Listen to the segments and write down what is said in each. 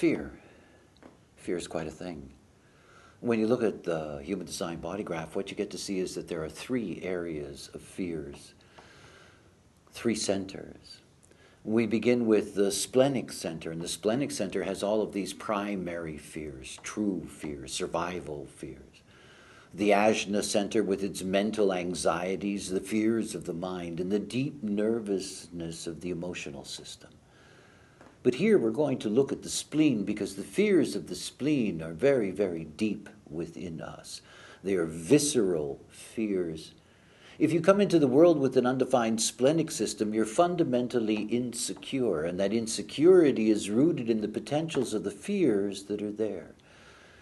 Fear. Fear is quite a thing. When you look at the human design body graph, what you get to see is that there are three areas of fears, three centers. We begin with the splenic center, and the splenic center has all of these primary fears, true fears, survival fears. The ajna center with its mental anxieties, the fears of the mind, and the deep nervousness of the emotional system. But here we're going to look at the spleen because the fears of the spleen are very, very deep within us. They are visceral fears. If you come into the world with an undefined splenic system, you're fundamentally insecure, and that insecurity is rooted in the potentials of the fears that are there.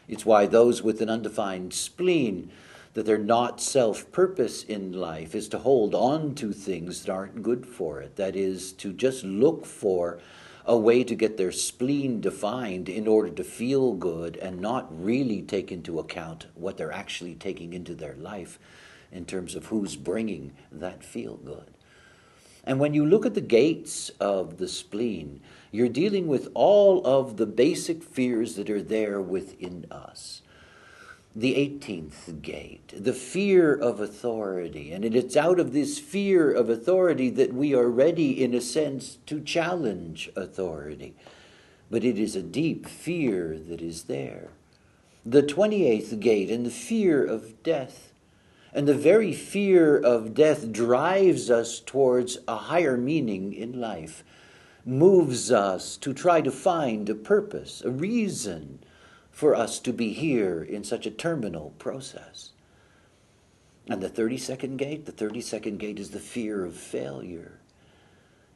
It's why those with an undefined spleen, that their not self-purpose in life is to hold on to things that aren't good for it. That is, to just look for a way to get their spleen defined in order to feel good and not really take into account what they're actually taking into their life in terms of who's bringing that feel good. And when you look at the gates of the spleen, you're dealing with all of the basic fears that are there within us. The 18th gate, the fear of authority. And it's out of this fear of authority that we are ready, in a sense, to challenge authority. But it is a deep fear that is there. The 28th gate, and the fear of death. And the very fear of death drives us towards a higher meaning in life, moves us to try to find a purpose, a reason for us to be here in such a terminal process. And the 32nd gate is the fear of failure.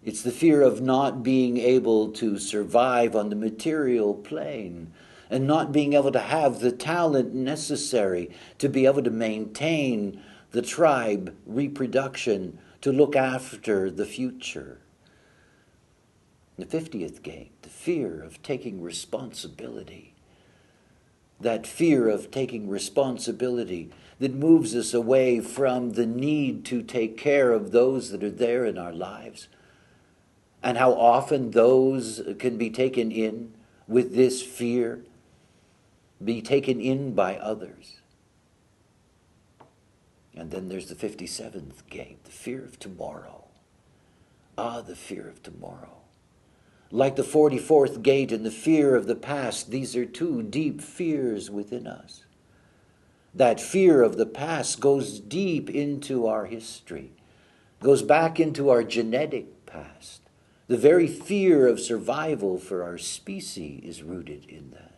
It's the fear of not being able to survive on the material plane, and not being able to have the talent necessary to be able to maintain the tribe reproduction, to look after the future. The 50th gate, the fear of taking responsibility. That fear of taking responsibility that moves us away from the need to take care of those that are there in our lives. And how often those can be taken in with this fear, be taken in by others. And then there's the 57th gate, the fear of tomorrow. The fear of tomorrow. Like the 44th gate and the fear of the past, these are two deep fears within us. That fear of the past goes deep into our history, goes back into our genetic past. The very fear of survival for our species is rooted in that.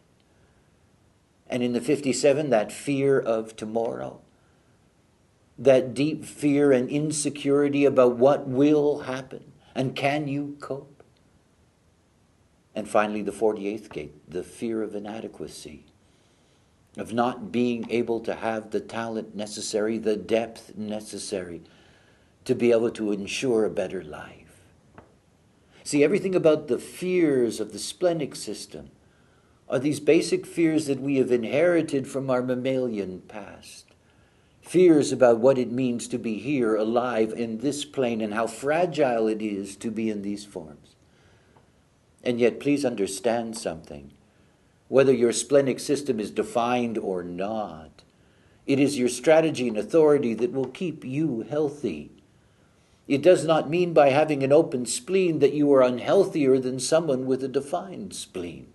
And in the 57, that fear of tomorrow, that deep fear and insecurity about what will happen, and can you cope? And finally, the 48th gate, the fear of inadequacy, of not being able to have the talent necessary, the depth necessary to be able to ensure a better life. See, everything about the fears of the splenic system are these basic fears that we have inherited from our mammalian past. Fears about what it means to be here, alive in this plane, and how fragile it is to be in these forms. And yet, please understand something. Whether your splenic system is defined or not, it is your strategy and authority that will keep you healthy. It does not mean by having an open spleen that you are unhealthier than someone with a defined spleen.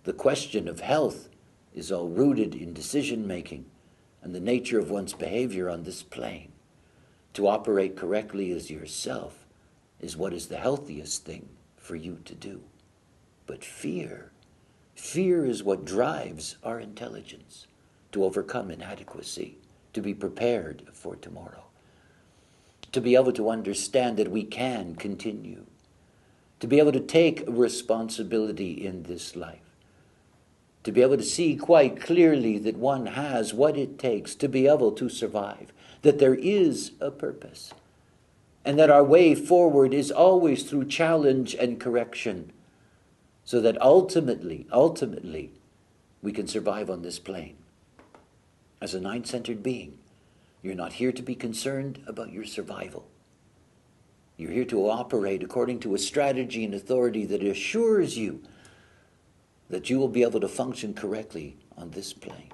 The question of health is all rooted in decision-making and the nature of one's behavior on this plane. To operate correctly as yourself is what is the healthiest thing for you to do. But fear is what drives our intelligence to overcome inadequacy, to be prepared for tomorrow, to be able to understand that we can continue, to be able to take responsibility in this life, to be able to see quite clearly that one has what it takes to be able to survive, that there is a purpose, and that our way forward is always through challenge and correction, so that ultimately, we can survive on this plane. As a nine-centered being, you're not here to be concerned about your survival. You're here to operate according to a strategy and authority that assures you that you will be able to function correctly on this plane.